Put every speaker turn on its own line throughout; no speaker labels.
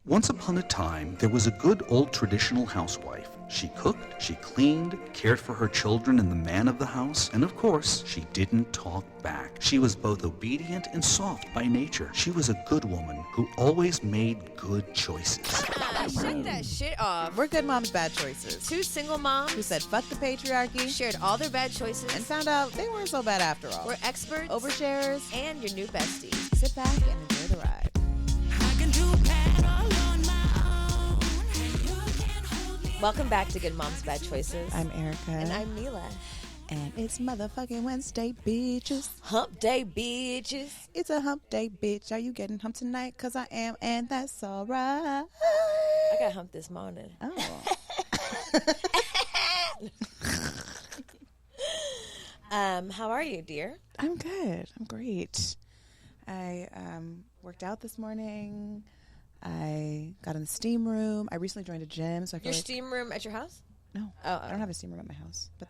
Once upon a time, there was a good old traditional housewife. She cooked, she cleaned, cared for her children and the man of the house, and of course, she didn't talk back. She was both obedient and soft by nature. She was a good woman who always made good choices.
Shut that shit off.
We're good moms, bad choices.
Two single moms
Who said fuck the patriarchy
shared all their bad choices
and found out they weren't so bad after all.
We're experts,
oversharers,
and your new besties.
sit back and enjoy the ride.
Welcome back to Good Moms Bad Choices.
I'm Erica.
And I'm Mila.
And it's motherfucking Wednesday, bitches.
Hump day, bitches.
It's a hump day, bitch. Are you getting humped tonight? Because I am, and that's all right.
I got humped this morning.
Oh.
How are you, dear?
I'm good. I'm great. I worked out this morning. I got in the steam room. I recently joined a gym, so I feel
Your
like
steam room at your house?
No,
Oh,
I don't have a steam room at my house. But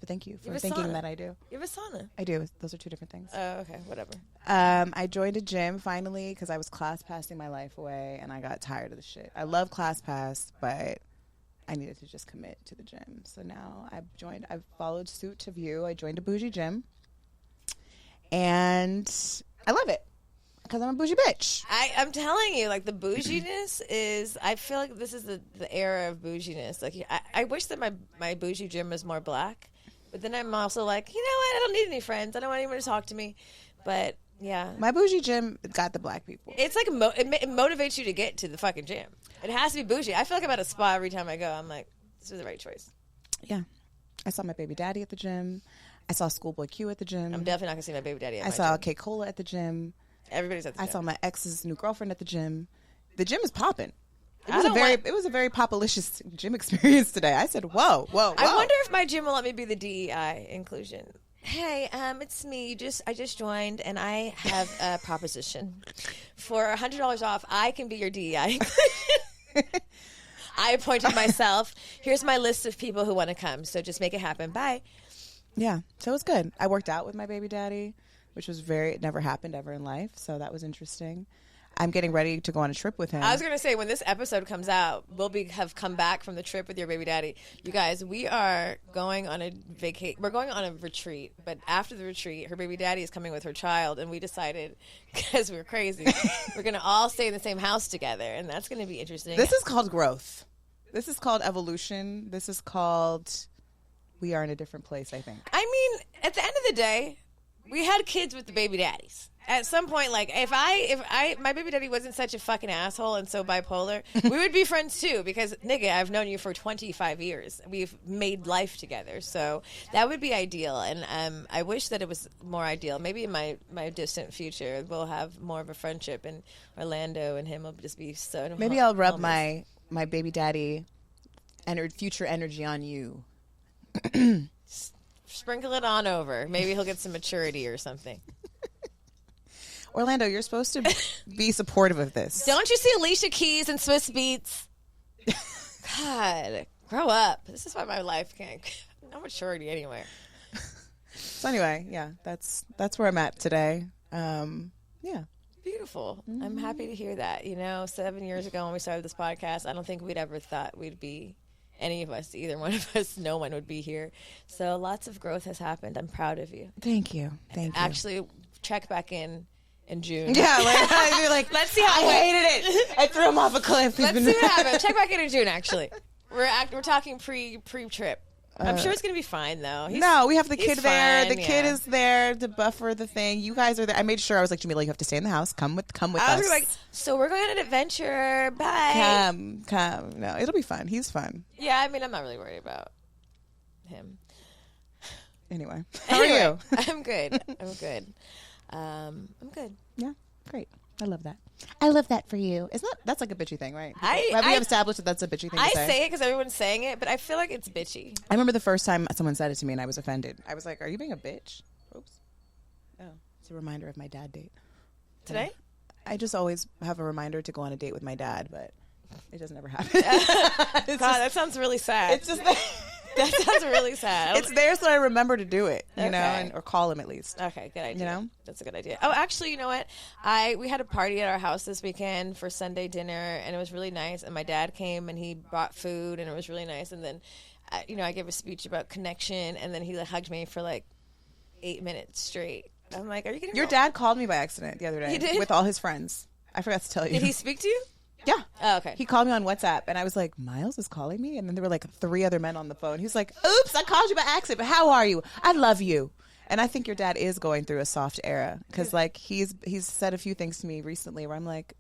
thank you
You
for
have a
thinking
sauna.
that I do.
You have a sauna.
I do. Those are two different things.
Oh, okay, whatever.
I joined a gym finally because I was class passing my life away and I got tired of the shit. I love class pass, but I needed to just commit to the gym. So now I've followed suit to you. I joined a Bougie gym and I love it because I'm a bougie bitch.
I'm telling you, like, the bouginess is, I feel like this is the era of bouginess. Like, I wish that my bougie gym was more black, but then I'm also like, you know what, I don't need any friends. I don't want anyone to talk to me. But, yeah.
My bougie gym got the black people.
It's like, it motivates you to get to the fucking gym. It has to be bougie. I feel like I'm at a spa every time I go. I'm like, this is the right choice.
Yeah. I saw my baby daddy at the gym. I saw Schoolboy Q at the gym.
I'm definitely not going to see my baby daddy at
I
my
saw
gym.
K-Cola at the gym.
Everybody's at the
I
gym.
saw my ex's new girlfriend at the gym. The gym is popping. It
I
was
don't
it was a very popalicious gym experience today. I said, whoa.
I wonder if my gym will let me be the DEI inclusion. Hey, it's me. I just joined, and I have a proposition. For $100 off, I can be your DEI inclusion. I appointed myself. Here's my list of people who want to come, so just make it happen. Bye.
Yeah, so it was good. I worked out with my baby daddy, which was it never happened ever in life, so that was interesting. I'm getting ready to go on a trip with him.
I was going to say, when this episode comes out, we'll have come back from the trip with your baby daddy. You guys, we are going on a vacation. We're going on a retreat, but after the retreat, her baby daddy is coming with her child, and we decided, because we're crazy, we're going to all stay in the same house together, and that's going to be interesting.
This is called growth. This is called evolution. This is called we are in a different place, I think.
I mean, at the end of the day, we had kids with the baby daddies. At some point, like, if my baby daddy wasn't such a fucking asshole and so bipolar, we would be friends too, because, nigga, I've known you for 25 years. We've made life together. So that would be ideal. And I wish that it was more ideal. Maybe in my distant future, we'll have more of a friendship, and Orlando and him will just be so...
Maybe I'll rub my baby daddy future energy on you.
Sprinkle it on over. Maybe he'll get some maturity or something.
Orlando, you're supposed to be supportive of this.
Don't you see Alicia Keys and Swiss Beats? God, grow up. This is why my life can't. No maturity anywhere.
So anyway, yeah, that's where I'm at today. Yeah.
Beautiful. Mm-hmm. I'm happy to hear that. 7 years ago when we started this podcast, I don't think we'd ever thought we'd be, any of us, either one of us, no one would be here. So lots of growth has happened. I'm proud of you.
Thank you.
Actually, check back in June.
Yeah, like
let's see how
I hated it. I threw him off a cliff.
Let's see what happens. Check back in June. Actually, we're talking pre-trip. I'm sure it's gonna be fine though.
We have the kid there.
Fine,
the kid is there to buffer the thing. You guys are there. I made sure I was like, Jamila, you have to stay in the house. Come with
I
us.
was like, so we're going on an adventure. Bye.
Come. No, it'll be fun. He's fun.
Yeah, I mean, I'm not really worried about him.
Anyway, how are you?
I'm good. I'm good.
Yeah, great. I love that. I love that for you. That's like a bitchy thing, right? We have established that that's a bitchy thing to say.
I say it because everyone's saying it, but I feel like it's bitchy.
I remember the first time someone said it to me and I was offended. I was like, are you being a bitch? Oops. Oh, it's a reminder of my dad date.
Today?
I just always have a reminder to go on a date with my dad, but it doesn't ever happen.
God, that sounds really sad.
It's just
That sounds really sad.
It's there so I remember to do it, you know,
Okay.
or call him at least.
Okay, good idea.
You know?
That's a good idea. Oh, actually, you know what? We had a party at our house this weekend for Sunday dinner, and it was really nice. And my dad came, and he brought food, and it was really nice. And then, I gave a speech about connection, and then he hugged me for like 8 minutes straight. I'm like, are you kidding me?
Your dad called me by accident the other day.
He did?
With all his friends. I forgot to tell you.
Did he speak to you?
Yeah.
Oh, okay.
He called me on WhatsApp, and I was like, Miles is calling me? And then there were like 3 other men on the phone. He's like, oops, I called you by accident, but how are you? I love you. And I think your dad is going through a soft era because, like, he's said a few things to me recently where I'm like,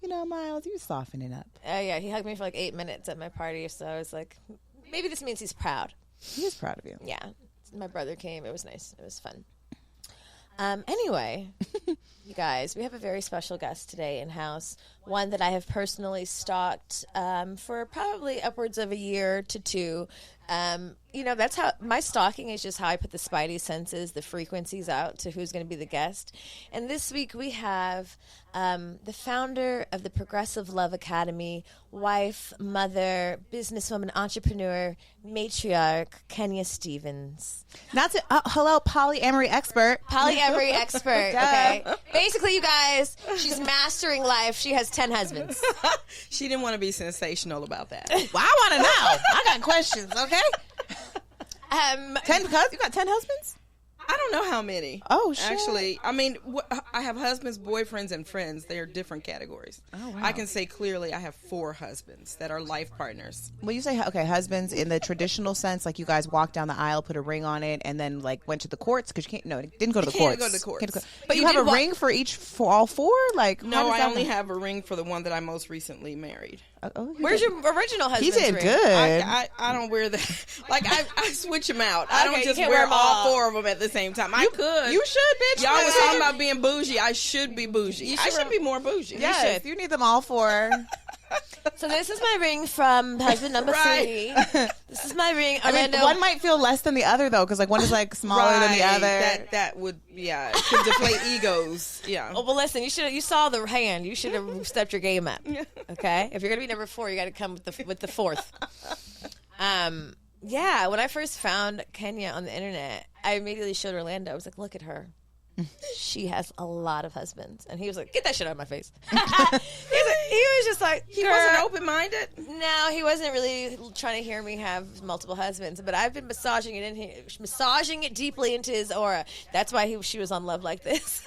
you know, Miles, you're softening up.
Yeah, he hugged me for like 8 minutes at my party, so I was like, maybe this means he's proud.
He is proud of you.
Yeah. My brother came. It was nice. It was fun. Anyway, you guys, we have a very special guest today in-house, one that I have personally stalked for probably upwards of a year to 2. That's how my stalking is, just how I put the spidey senses, the frequencies out to who's going to be the guest. And this week we have the founder of the Progressive Love Academy, wife, mother, businesswoman, entrepreneur, matriarch, Kenya Stevens.
Hello, polyamory expert.
Polyamory expert. Okay. Basically, you guys, she's mastering life. She has 10 husbands.
She didn't want to be sensational about that.
Well, I want to know. I got questions, okay? 10 you got 10 husbands?
I don't know how many.
Oh, shit.
Actually, I mean, I have husbands, boyfriends, and friends. They are different categories.
Oh, wow.
I can say clearly I have 4 husbands that are life partners.
Well, you say, okay, husbands in the traditional sense, like you guys walked down the aisle, put a ring on it, and then like went to the courts because you can't. No, it didn't go to the
Can't
courts.
go to the courts.
Can't go- But you
You
have
did
a ring for all 4. Like how
No,
does
I
that
only
work?
have a ring for the one that I most recently married.
Oh,
Where's your original husband?
He did good.
I don't wear that. Like, I switch them out. I
Okay,
don't
you
just
can't
wear
wear 'em
all
all.
4 of them at the same time. I could.
You should, bitch.
Y'all was talking about being bougie. I should be bougie. I should be more bougie.
Yes, you need them all 4.
So this is my ring from husband number 3. This is my ring.
I mean,
Orlando.
one might feel less than the other though, because like one is like smaller than the other.
That would, yeah, it could deflate egos. Yeah.
Oh, well, listen. You saw the hand. You should have stepped your game up. Okay, if you're gonna be number 4, you got to come with the 4th. Yeah. When I first found Kenya on the internet, I immediately showed Orlando. I was like, look at her. She has a lot of husbands, and he was like, "Get that shit out of my face." He was just like,
He
"Girl."
wasn't open-minded.
No, he wasn't really trying to hear me have multiple husbands, but I've been massaging it deeply into his aura. That's why she was on Love Like This.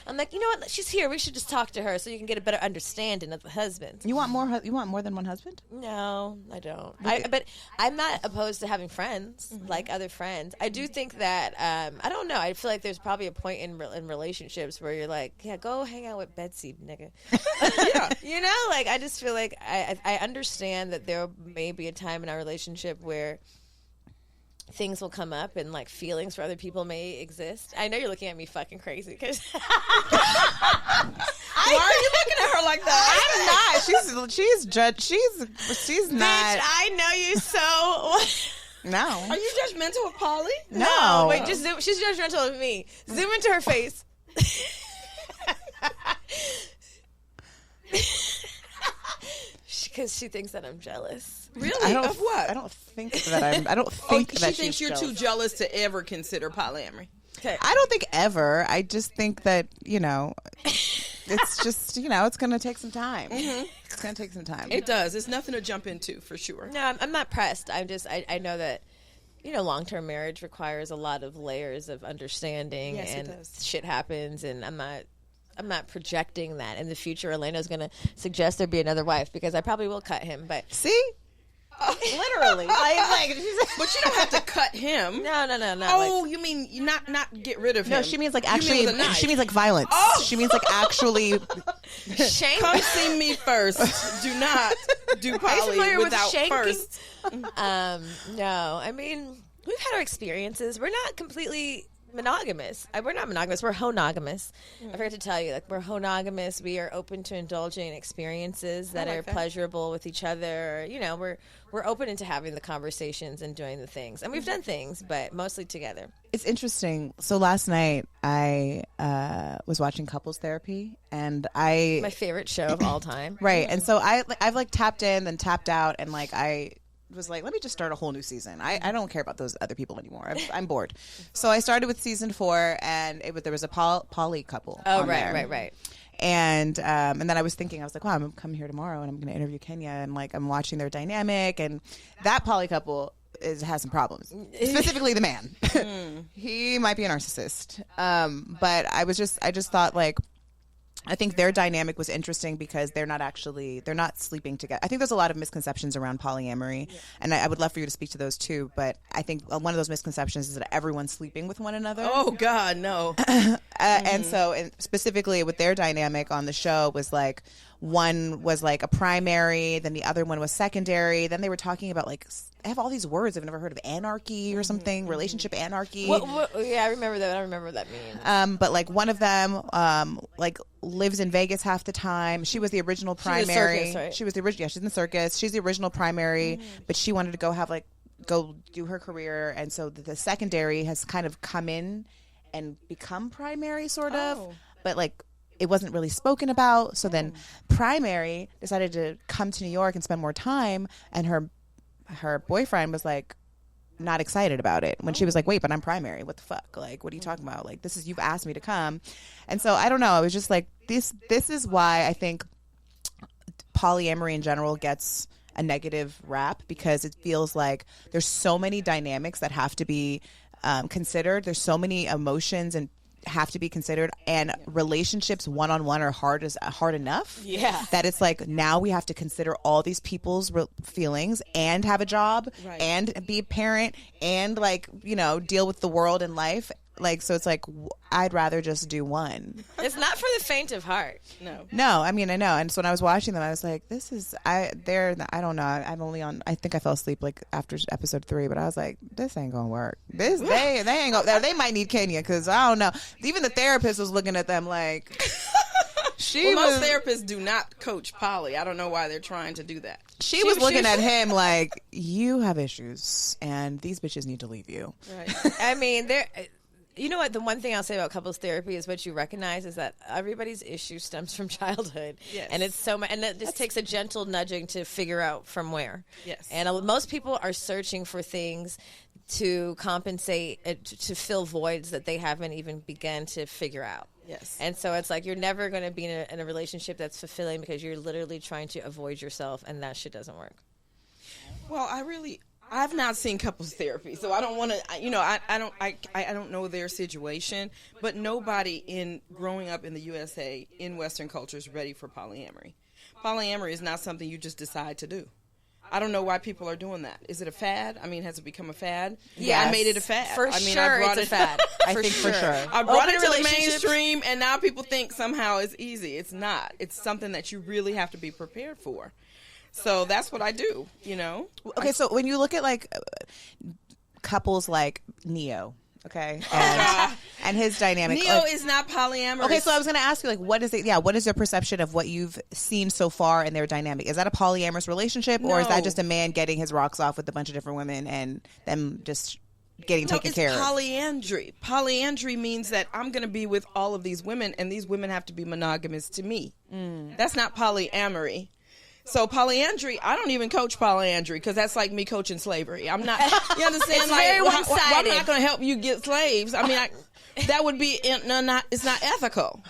I'm like, you know what? She's here. We should just talk to her so you can get a better understanding of the husbands.
You want more? You want more than one husband?
No, I don't. But I'm not opposed to having friends, like other friends. I do think that I don't know. I feel like there's probably a point in relationships where you're like, yeah, go hang out with Betsy, nigga.
Yeah.
You know, like I just feel like I understand that there may be a time in our relationship where things will come up and like feelings for other people may exist. I know you're looking at me fucking crazy because
Why are you looking at her like that?
I'm not. She's judged. She's not.
bitch, I know you so.
No.
Are you judgmental of Polly?
No.
Wait, just zoom. She's judgmental of me. Zoom into her face. Because she thinks that I'm jealous.
Really? Of what?
I don't think that I'm. I don't think that
she thinks
she's
you're
jealous.
too jealous to ever consider polyamory.
Okay.
I don't think ever. I just think that it's just it's going to take some time.
Mm-hmm.
It's going to take some time.
It does. It's nothing to jump into for sure.
No, I'm not pressed. I know that long-term marriage requires a lot of layers of understanding,
Yes, it
and
does.
shit happens, and I'm not projecting that in the future. Orlando's going to suggest there be another wife because I probably will cut him, but
See? Literally. like,
But you don't have to cut him.
no.
Oh, you mean you not get rid of him?
no, she means like
You mean
actually.
with a knife.
She means like violence.
Oh!
She means like actually.
Shank.
Come see me first. Do not do
Are you
poly
familiar with
without
shanking?
first.
No, I mean, we've had our experiences. We're not completely monogamous. We're not monogamous. We're honogamous. I forgot to tell you, like, we're honogamous. We are open to indulging in experiences that are pleasurable with each other. We're open into having the conversations and doing the things. And we've done things, but mostly together.
It's interesting. So last night I was watching Couples Therapy, and
My favorite show of all time.
right, and so I've like tapped in, then tapped out, and like I was like, let me just start a whole new season. I don't care about those other people anymore. I'm bored. So I started with season 4, and there was a poly couple.
Oh,
on there.
right.
And then I was thinking, I was like, wow, I'm going to come here tomorrow and I'm going to interview Kenya, and like I'm watching their dynamic, and that poly couple has some problems. Specifically the man. He might be a narcissist. But I just thought, like, I think their dynamic was interesting because they're not sleeping together. I think there's a lot of misconceptions around polyamory, and I would love for you to speak to those too. But I think one of those misconceptions is that everyone's sleeping with one another.
Oh God, no.
And specifically with their dynamic on the show was like, one was like a primary, then the other one was secondary. Then they were talking about, like, I have all these words I've never heard of, anarchy or something, relationship anarchy.
Yeah, I remember that. I don't remember what that means.
But like one of them, like lives in Vegas half the time. She was the original primary.
She's a circus, right?
She was the original. Yeah, she's in the circus. She's the original primary, but she wanted to go do her career, and so the secondary has kind of come in and become primary, sort of. But like, it wasn't really spoken about. So then primary decided to come to New York and spend more time, and her boyfriend was like not excited about it when she was like, wait, but I'm primary. What the fuck? Like, what are you talking about? Like, you've asked me to come. And so I don't know. I was just like, this is why I think polyamory in general gets a negative rap, because it feels like there's so many dynamics that have to be considered. There's so many emotions and have to be considered, and relationships one-on-one are hard enough that it's like, now we have to consider all these people's feelings and have a job and be a parent and, like, you know, deal with the world and life. Like, so it's like, I'd rather just do one.
It's not for the faint of heart.
No, I mean, I know. And so when I was watching them, I was like, I don't know. I think I fell asleep like after episode 3, but I was like, this ain't gonna work. They ain't gonna, they might need Kenya, because I don't know. Even the therapist was looking at them like,
most therapists do not coach poly. I don't know why they're trying to do that.
She was looking at him like, you have issues and these bitches need to leave you.
Right.
I mean, you know what? The one thing I'll say about couples therapy is what you recognize is that everybody's issue stems from childhood.
Yes.
And it's so much, and it just takes a gentle nudging to figure out from where.
Yes.
And most people are searching for things to compensate, to fill voids that they haven't even begun to figure out.
Yes.
And so it's like, you're never going to be in a relationship that's fulfilling because you're literally trying to avoid yourself, and that shit doesn't work.
Well, I've not seen couples therapy, so I don't want to, you know, I don't know their situation, but nobody in growing up in the USA in Western culture is ready for polyamory. Polyamory is not something you just decide to do. I don't know why people are doing that. Is it a fad? I mean, has it become a fad?
Yeah,
I made it a fad.
I brought it's a fad.
I think for sure.
I brought it to the mainstream, and now people think somehow it's easy. It's not. It's something that you really have to be prepared for. So that's what I do, you know.
Okay, so when you look at like couples like Neo, okay, and his dynamic,
Neo is not polyamorous.
Okay, so I was going to ask you, like, what is it? Yeah, what is their perception of what you've seen so far in their dynamic? Is that a polyamorous relationship, or is that just a man getting his rocks off with a bunch of different women and them just getting taken care of?
Polyandry. Polyandry means that I'm going to be with all of these women, and these women have to be monogamous to me. That's not polyamory. So polyandry, I don't even coach polyandry because that's like me coaching slavery. I'm not. You understand?
It's
like,
very one-sided.
I'm not going to help you get slaves. I mean, that would be it's not ethical.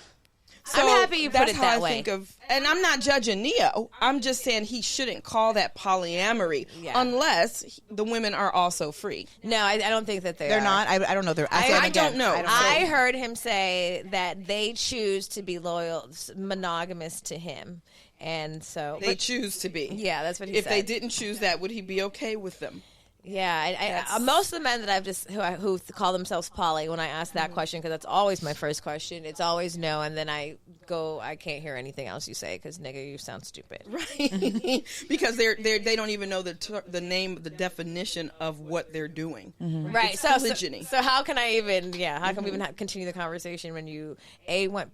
So
I'm happy you put it
how
that
I
way.
think of, and I'm not judging Neo. I'm just saying he shouldn't call that polyamory unless the women are also free.
No, I don't think that
They're not. I don't know.
I don't know.
I heard him say that they choose to be loyal, monogamous to him. And so
they choose to be.
Yeah, that's what he
said. If they didn't choose that, would he be okay with them?
Yeah, most of the men that I've just who call themselves poly, when I ask that question, because that's always my first question, it's always no, and then I can't hear anything else you say because nigga, you sound stupid,
right? Because they don't even know the name, the definition of what they're doing,
right?
It's polygyny.
So how can I even how can we even continue the conversation when you want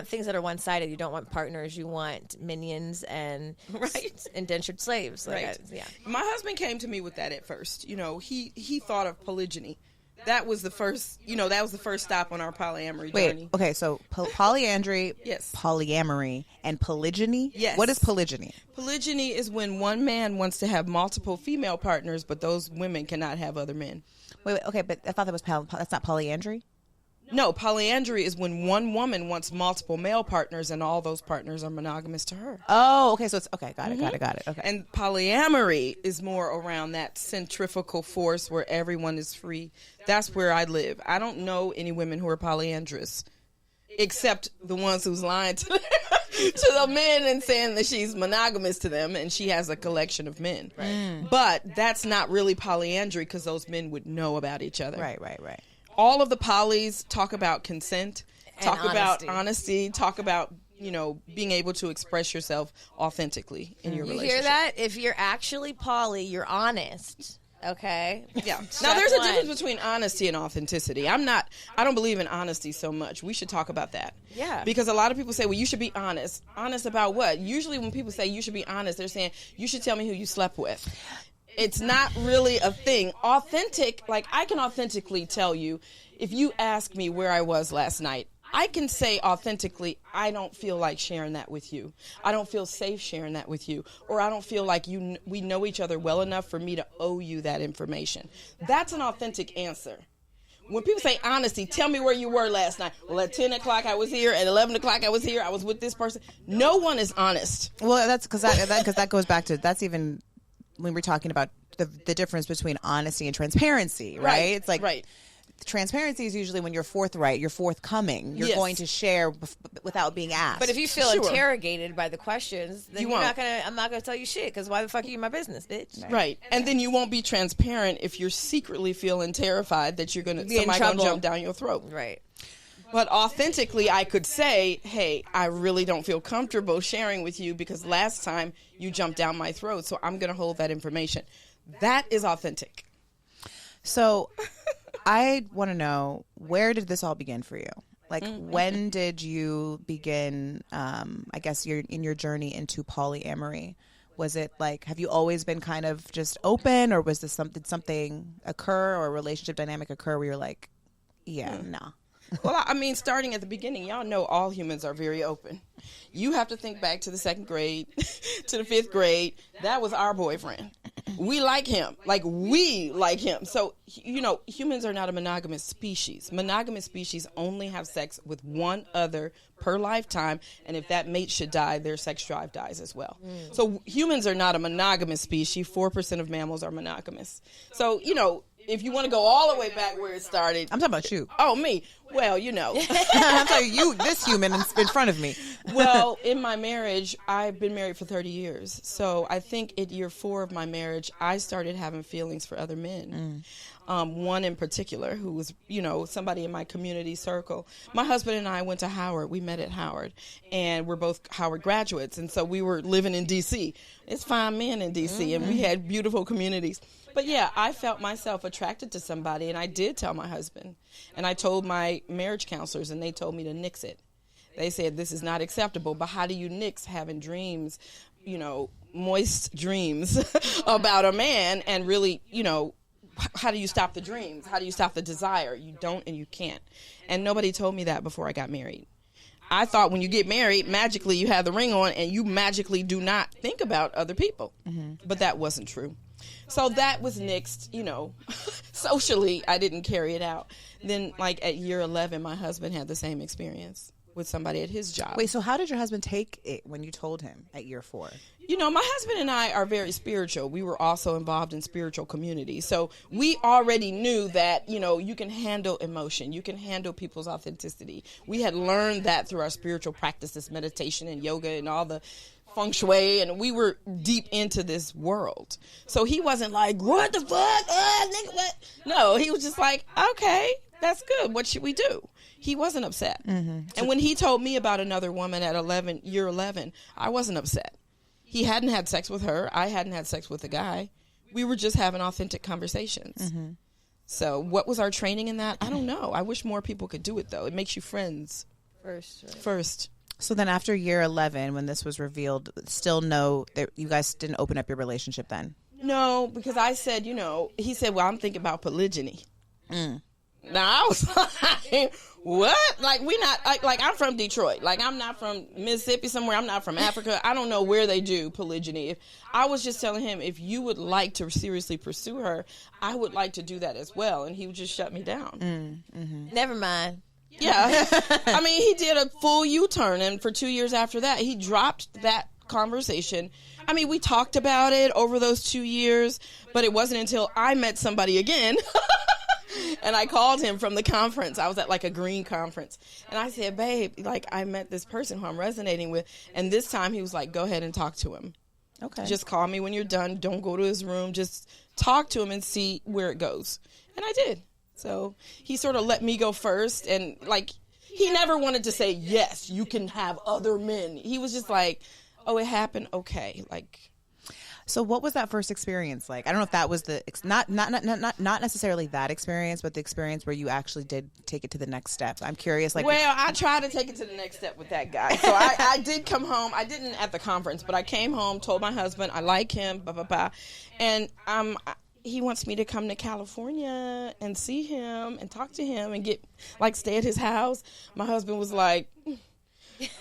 things that are one sided? You don't want partners, you want minions and indentured slaves,
right?
Yeah.
My husband came to me with that at first. You know, he thought of polygyny that was the first, that was the first stop on our polyamory
Wait,
journey.
okay, so polyandry,
Yes.
polyamory, and polygyny?
Yes.
What is polygyny?
Polygyny is when one man wants to have multiple female partners, but those women cannot have other men.
Wait, okay, but I thought that was that's not polyandry?
No, polyandry is when one woman wants multiple male partners and all those partners are monogamous to her.
Oh, okay, so it's, okay, got it. Okay.
And polyamory is more around that centrifugal force where everyone is free. That's where I live. I don't know any women who are polyandrous, except the ones who's lying to the men and saying that she's monogamous to them and she has a collection of men. Right. But that's not really polyandry because those men would know about each other.
Right.
All of the polys talk about consent, talk
And
about honesty, talk about, being able to express yourself authentically in your
You
relationship.
hear that? If you're actually poly, you're honest. Okay.
Yeah. Now
Step
there's a
one.
difference between honesty and authenticity. I don't believe in honesty so much. We should talk about that.
Yeah.
Because a lot of people say, well, you should be honest. Honest about what? Usually when people say you should be honest, they're saying you should tell me who you slept with. It's not really a thing. Authentic, like I can authentically tell you, if you ask me where I was last night, I can say authentically, I don't feel like sharing that with you. I don't feel safe sharing that with you. Or I don't feel like we know each other well enough for me to owe you that information. That's an authentic answer. When people say honesty, tell me where you were last night. Well, at 10 o'clock I was here. At 11 o'clock I was here. I was with this person. No one is honest.
Well, that's because that goes back to, that's even when we're talking about the difference between honesty and transparency, right? It's like,
right.
Transparency is usually when you're forthright, you're forthcoming, you're
Yes.
going to share without being asked.
But if you feel
Sure.
interrogated by the questions, then
You
you're
won't.
I'm not gonna tell you shit. Because why the fuck are you in my business, bitch?
Right. And then you won't be transparent if you're secretly feeling terrified that you're
Be in
somebody gonna
trouble.
jump down your throat.
Right.
But authentically, I could say, hey, I really don't feel comfortable sharing with you because last time you jumped down my throat, so I'm going to hold that information. That is authentic.
So I want to know, where did this all begin for you? Like, when did you begin, I guess, in your journey into polyamory? Was it like, have you always been kind of just open, or was this something occur, or a relationship dynamic occur where you're like, yeah, nah?
Well, I mean, starting at the beginning, y'all know all humans are very open. You have to think back to the 2nd grade, to the 5th grade. That was our boyfriend. We like him. Like, we like him. So, humans are not a monogamous species. Monogamous species only have sex with one other per lifetime. And if that mate should die, their sex drive dies as well. So humans are not a monogamous species. 4% of mammals are monogamous. So, if you want to go all the way back where it started.
I'm talking about you.
Oh, me. Well,
I'm telling you, this human in front of me.
Well, in my marriage, I've been married for 30 years. So I think at year 4 of my marriage, I started having feelings for other men. One in particular who was, somebody in my community circle. My husband and I went to Howard. We met at Howard. And we're both Howard graduates. And so we were living in D.C. It's fine men in D.C. And we had beautiful communities. But yeah, I felt myself attracted to somebody, and I did tell my husband. And I told my marriage counselors, and they told me to nix it. They said, this is not acceptable, but how do you nix having dreams, moist dreams about a man, and really, how do you stop the dreams? How do you stop the desire? You don't and you can't. And nobody told me that before I got married. I thought when you get married, magically you have the ring on, and you magically do not think about other people. But that wasn't true. So that was nixed, socially, I didn't carry it out. Then, like, at year 11, my husband had the same experience with somebody at his job.
Wait, so how did your husband take it when you told him at year 4?
My husband and I are very spiritual. We were also involved in spiritual communities. So we already knew that, you can handle emotion. You can handle people's authenticity. We had learned that through our spiritual practices, meditation and yoga and all the feng shui, and we were deep into this world. So he wasn't like, what the fuck? Nigga, what? No, he was just like, okay, that's good. What should we do? He wasn't upset. And when he told me about another woman at year 11, I wasn't upset. He hadn't had sex with her. I hadn't had sex with the guy. We were just having authentic conversations. So what was our training in that? I don't know. I wish more people could do it, though. It makes you friends first.
So then after year 11, when this was revealed, still no, you guys didn't open up your relationship then?
No, because I said, he said, well, I'm thinking about polygyny. Now I was like, what? Like, we not, like I'm from Detroit. Like, I'm not from Mississippi somewhere. I'm not from Africa. I don't know where they do polygyny. If I was just telling him, if you would like to seriously pursue her, I would like to do that as well. And he would just shut me down.
Never mind.
Yeah. I mean, he did a full U-turn. And for 2 years after that, he dropped that conversation. I mean, we talked about it over those 2 years, but it wasn't until I met somebody again. And I called him from the conference. I was at like a green conference. And I said, babe, like, I met this person who I'm resonating with. And this time he was like, go ahead and talk to him.
Okay.
Just call me when you're done. Don't go to his room. Just talk to him and see where it goes. And I did. So he sort of let me go first. And like, he never wanted to say, yes, you can have other men. He was just like, oh, it happened. Okay. Like,
so what was that first experience like? I don't know if that was the not necessarily that experience, but the experience where you actually did take it to the next step. I'm curious. Like,
well, I tried to take it to the next step with that guy. So I did come home. I didn't at the conference, but I came home, told my husband I like him, blah blah blah, and he wants me to come to California and see him and talk to him and get like stay at his house. My husband was like,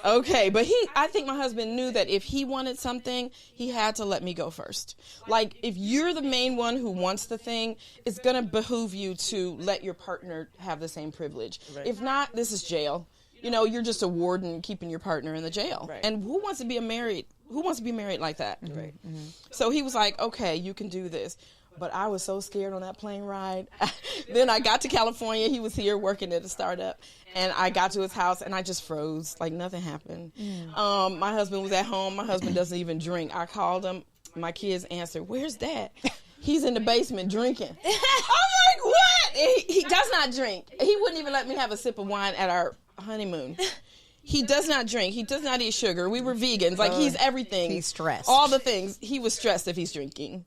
okay, but I think my husband knew that if he wanted something, he had to let me go first. Like, if you're the main one who wants the thing, it's going to behoove you to let your partner have the same privilege. Right. If not, this is jail. You know, you're just a warden keeping your partner in the jail. Right. And who wants to be married like that? Right. Mm-hmm. So he was like, okay, you can do this. But I was so scared on that plane ride. Then I got to California. He was here working at a startup. And I got to his house, and I just froze. Like, nothing happened. My husband was at home. My husband doesn't even drink. I called him. My kids answered, where's Dad? He's in the basement drinking. I'm like, what? He does not drink. He wouldn't even let me have a sip of wine at our honeymoon. He does not drink. He does not eat sugar. We were vegans. Like, he's everything.
He's stressed.
All the things. He was stressed if he's drinking.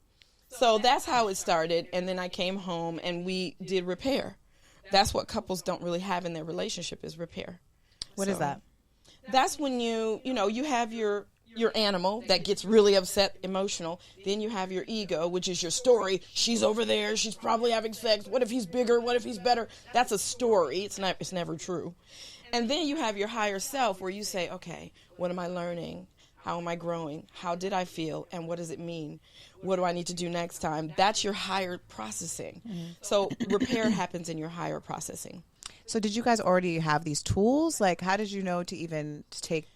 So that's how it started, and then I came home, and we did repair. That's what couples don't really have in their relationship is repair.
What is that?
That's when you have your animal that gets really upset, emotional. Then you have your ego, which is your story. She's over there. She's probably having sex. What if he's bigger? What if he's better? That's a story. It's never true. And then you have your higher self where you say, okay, what am I learning? How am I growing? How did I feel? And what does it mean? What do I need to do next time? That's your higher processing. So repair happens in your higher processing.
So did you guys already have these tools? Like, how did you know to even take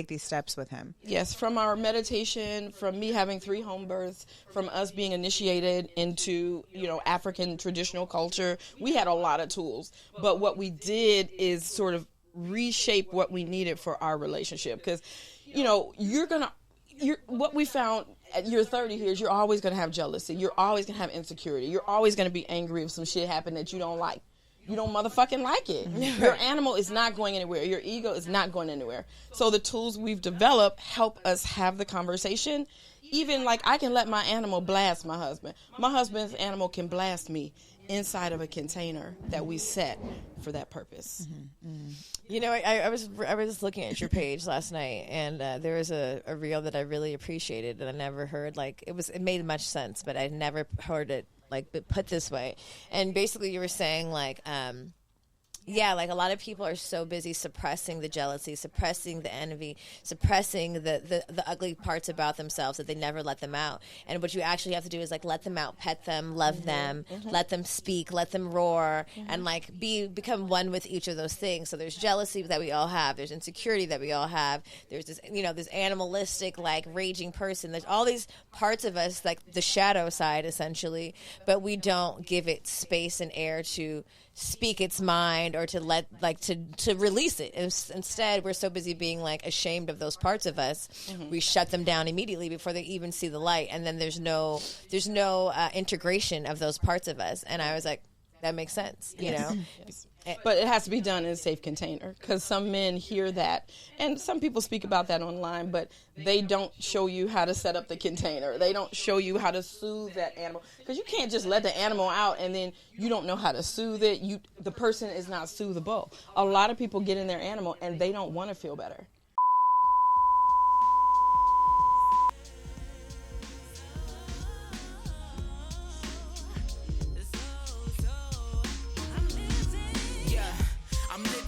these steps with him?
Yes, from our meditation, from me having 3 home births, from us being initiated into, African traditional culture, we had a lot of tools. But what we did is sort of reshape what we needed for our relationship. Because, what we found at your 30 years, you're always going to have jealousy. You're always going to have insecurity. You're always going to be angry if some shit happened that you don't like. You don't motherfucking like it. Your animal is not going anywhere. Your ego is not going anywhere. So the tools we've developed help us have the conversation. Even like I can let my animal blast my husband. My husband's animal can blast me inside of a container that we set for that purpose.
I was looking at your page last night, and there was a reel that I really appreciated that I never heard. Like, it made much sense, but I never heard it like put this way. And basically, you were saying like, like a lot of people are so busy suppressing the jealousy, suppressing the envy, suppressing the ugly parts about themselves that they never let them out. And what you actually have to do is like let them out, pet them, love them, let them speak, let them roar, and like become one with each of those things. So there's jealousy that we all have, there's insecurity that we all have, there's this this animalistic like raging person. There's all these parts of us, like the shadow side essentially, but we don't give it space and air to speak its mind or to let to release it. Instead, we're so busy being like ashamed of those parts of us, we shut them down immediately before they even see the light, and then there's no integration of those parts of us. And I was like, that makes sense, Yes.
But it has to be done in a safe container, because some men hear that, and some people speak about that online, but they don't show you how to set up the container. They don't show you how to soothe that animal, because you can't just let the animal out and then you don't know how to soothe it. The person is not soothable. A lot of people get in their animal and they don't want to feel better.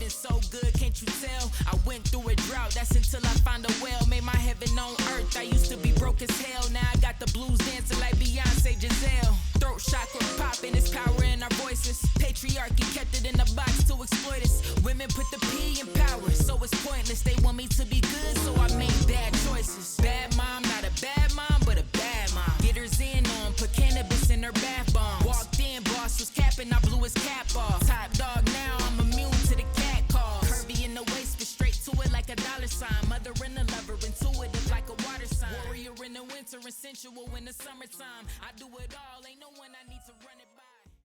been so good, can't you tell? I went through a drought, that's until I found a well. Made my heaven on earth, I used to be broke as hell. Now I got the blues dancing like Beyonce, Giselle. Throat chakra popping, it's power in our voices. Patriarchy kept it in a box to exploit us. Women put the P in power, so it's pointless. They want me to be good, so I make bad choices. Bad mom, not a bad mom, but a bad mom. Get her in on, put cannabis in her bath bomb. Walked in, boss was capping, I blew his cap off. Top dog now, I'm immune to the cat calls. Curvy in the waist, but straight to it like a dollar sign. Mother and a lover, intuitive like a water sign. Warrior in the winter and sensual in the summertime. I do it all, ain't no one I need to run it by.